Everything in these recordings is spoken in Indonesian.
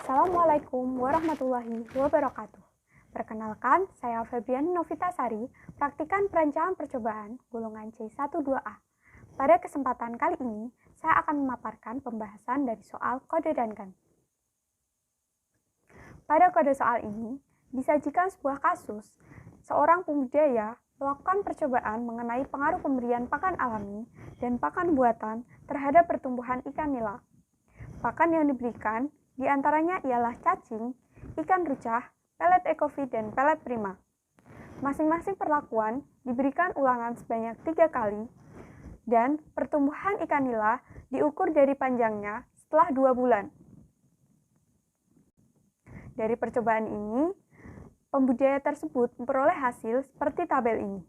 Assalamualaikum warahmatullahi wabarakatuh. Perkenalkan, saya Febrian Novitasari, praktikan perancangan percobaan golongan C12A. Pada kesempatan kali ini, saya akan memaparkan pembahasan dari soal kode dan ganti. Pada kode soal ini, disajikan sebuah kasus, seorang pembudidaya melakukan percobaan mengenai pengaruh pemberian pakan alami dan pakan buatan terhadap pertumbuhan ikan nila. Pakan yang diberikan di antaranya ialah cacing, ikan rucah, pelet ekofit, dan pelet prima. Masing-masing perlakuan diberikan ulangan sebanyak 3 kali, dan pertumbuhan ikan nila diukur dari panjangnya setelah 2 bulan. Dari percobaan ini, pembudidaya tersebut memperoleh hasil seperti tabel ini.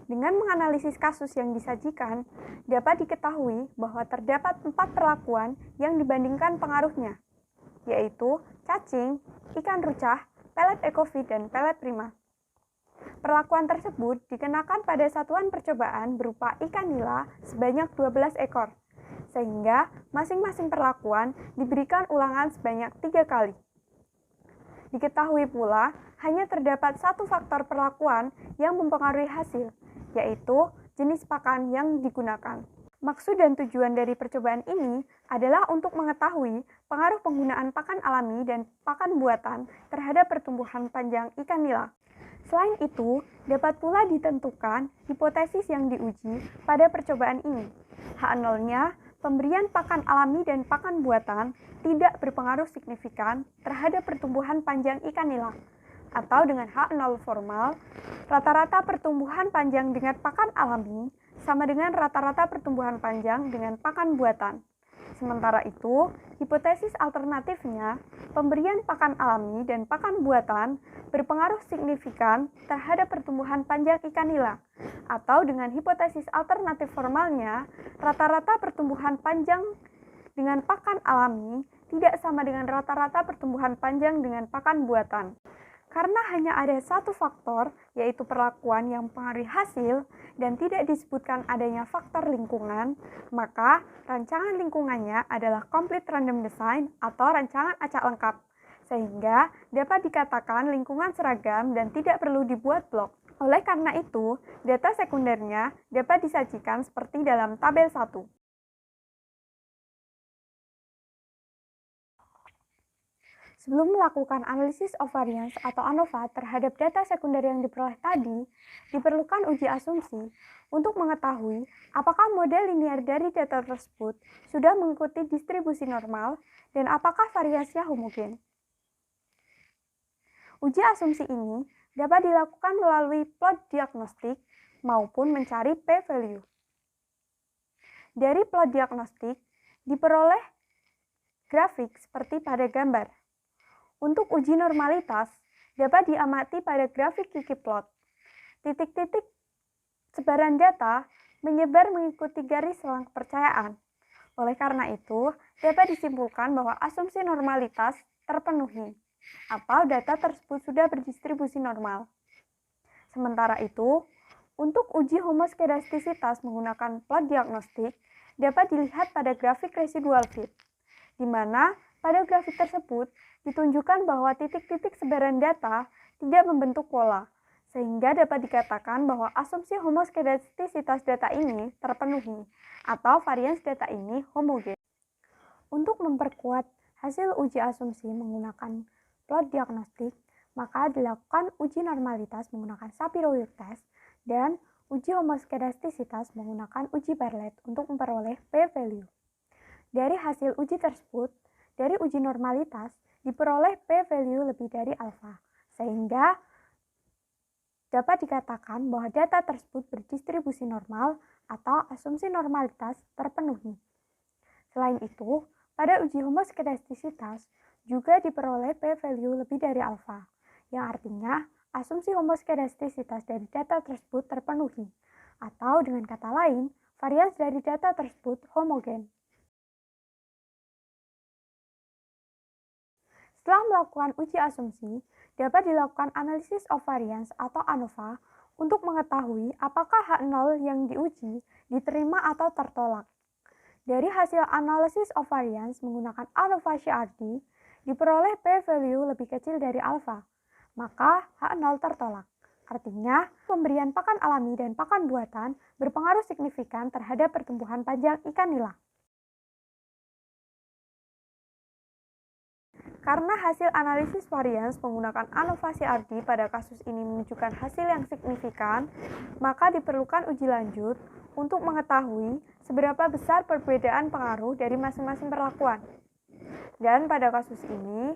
Dengan menganalisis kasus yang disajikan, dapat diketahui bahwa terdapat 4 perlakuan yang dibandingkan pengaruhnya, yaitu cacing, ikan rucah, pelet ekofit, dan pelet prima. Perlakuan tersebut dikenakan pada satuan percobaan berupa ikan nila sebanyak 12 ekor, sehingga masing-masing perlakuan diberikan ulangan sebanyak 3 kali. Diketahui pula, hanya terdapat satu faktor perlakuan yang mempengaruhi hasil, yaitu jenis pakan yang digunakan. Maksud dan tujuan dari percobaan ini adalah untuk mengetahui pengaruh penggunaan pakan alami dan pakan buatan terhadap pertumbuhan panjang ikan nila. Selain itu, dapat pula ditentukan hipotesis yang diuji pada percobaan ini. H0-nya, pemberian pakan alami dan pakan buatan tidak berpengaruh signifikan terhadap pertumbuhan panjang ikan nila. Atau dengan H0 formal, rata-rata pertumbuhan panjang dengan pakan alami sama dengan rata-rata pertumbuhan panjang dengan pakan buatan. Sementara itu, hipotesis alternatifnya, pemberian pakan alami dan pakan buatan berpengaruh signifikan terhadap pertumbuhan panjang ikan nila. Atau dengan hipotesis alternatif formalnya, rata-rata pertumbuhan panjang dengan pakan alami tidak sama dengan rata-rata pertumbuhan panjang dengan pakan buatan. Karena hanya ada satu faktor, yaitu perlakuan yang mempengaruhi hasil, dan tidak disebutkan adanya faktor lingkungan, maka rancangan lingkungannya adalah complete random design atau rancangan acak lengkap, sehingga dapat dikatakan lingkungan seragam dan tidak perlu dibuat blok. Oleh karena itu, data sekundernya dapat disajikan seperti dalam tabel 1. Sebelum melakukan analisis of variance atau ANOVA terhadap data sekunder yang diperoleh tadi, diperlukan uji asumsi untuk mengetahui apakah model linear dari data tersebut sudah mengikuti distribusi normal dan apakah variasinya homogen. Uji asumsi ini dapat dilakukan melalui plot diagnostik maupun mencari p-value. Dari plot diagnostik diperoleh grafik seperti pada gambar. Untuk uji normalitas, dapat diamati pada grafik Wikiplot. Titik-titik sebaran data menyebar mengikuti garis selang kepercayaan. Oleh karena itu, dapat disimpulkan bahwa asumsi normalitas terpenuhi, atau data tersebut sudah berdistribusi normal. Sementara itu, untuk uji homoskedastisitas menggunakan plot diagnostik, dapat dilihat pada grafik residual fit, di mana pada grafik tersebut ditunjukkan bahwa titik-titik sebaran data tidak membentuk pola, sehingga dapat dikatakan bahwa asumsi homoskedastisitas data ini terpenuhi, atau varians data ini homogen. Untuk memperkuat hasil uji asumsi menggunakan plot diagnostik, maka dilakukan uji normalitas menggunakan Shapiro-Wilk test dan uji homoskedastisitas menggunakan uji Bartlett untuk memperoleh p-value. Dari hasil uji tersebut, dari uji normalitas diperoleh p-value lebih dari alfa, sehingga dapat dikatakan bahwa data tersebut berdistribusi normal atau asumsi normalitas terpenuhi. Selain itu, pada uji homoskedastisitas juga diperoleh p-value lebih dari alfa, yang artinya asumsi homoskedastisitas dari data tersebut terpenuhi, atau dengan kata lain, varians dari data tersebut homogen. Setelah melakukan uji asumsi, dapat dilakukan analisis of variance atau ANOVA untuk mengetahui apakah H0 yang diuji diterima atau tertolak. Dari hasil analysis of variance menggunakan ANOVA CRD, diperoleh p-value lebih kecil dari alfa, maka H0 tertolak. Artinya, pemberian pakan alami dan pakan buatan berpengaruh signifikan terhadap pertumbuhan panjang ikan nila. Karena hasil analisis varians menggunakan ANOVA CRD pada kasus ini menunjukkan hasil yang signifikan, maka diperlukan uji lanjut untuk mengetahui seberapa besar perbedaan pengaruh dari masing-masing perlakuan. Dan pada kasus ini,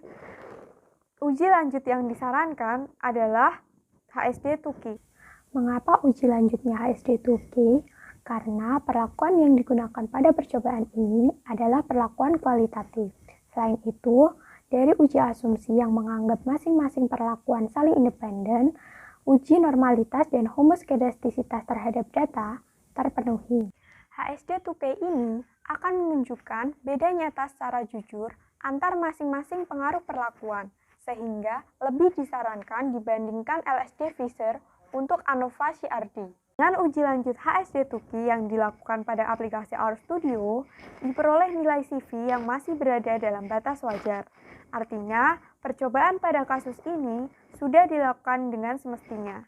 uji lanjut yang disarankan adalah HSD2K. Mengapa uji lanjutnya HSD2K? Karena perlakuan yang digunakan pada percobaan ini adalah perlakuan kualitatif. Selain itu, dari uji asumsi yang menganggap masing-masing perlakuan saling independen, uji normalitas dan homoskedastisitas terhadap data terpenuhi. HSD2K ini akan menunjukkan beda nyata secara jujur antar masing-masing pengaruh perlakuan, sehingga lebih disarankan dibandingkan LSD Fisher untuk ANOVA CRD. Dengan uji lanjut HSD2K yang dilakukan pada aplikasi RStudio, diperoleh nilai CV yang masih berada dalam batas wajar. Artinya, percobaan pada kasus ini sudah dilakukan dengan semestinya.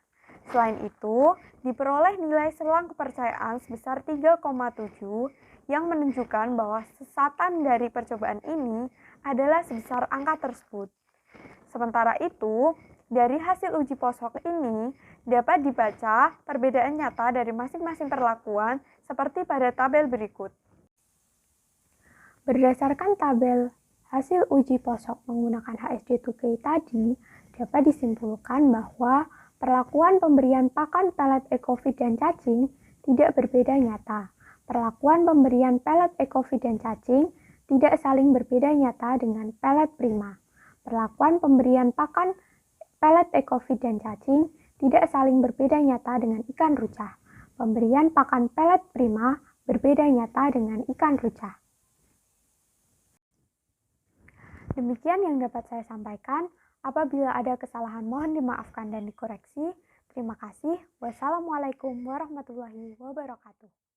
Selain itu, diperoleh nilai selang kepercayaan sebesar 3,7 yang menunjukkan bahwa sesatan dari percobaan ini adalah sebesar angka tersebut. Sementara itu, dari hasil uji post-hoc ini dapat dibaca perbedaan nyata dari masing-masing perlakuan seperti pada tabel berikut. Berdasarkan tabel hasil uji post-hoc menggunakan HSD2K tadi, dapat disimpulkan bahwa perlakuan pemberian pakan pelet ekofit dan cacing tidak berbeda nyata. Perlakuan pemberian pelet ekofit dan cacing tidak saling berbeda nyata dengan pelet prima. Perlakuan pemberian pakan pelet ekofit dan cacing tidak saling berbeda nyata dengan ikan rucah. Pemberian pakan pelet prima berbeda nyata dengan ikan rucah. Demikian yang dapat saya sampaikan. Apabila ada kesalahan mohon dimaafkan dan dikoreksi. Terima kasih. Wassalamualaikum warahmatullahi wabarakatuh.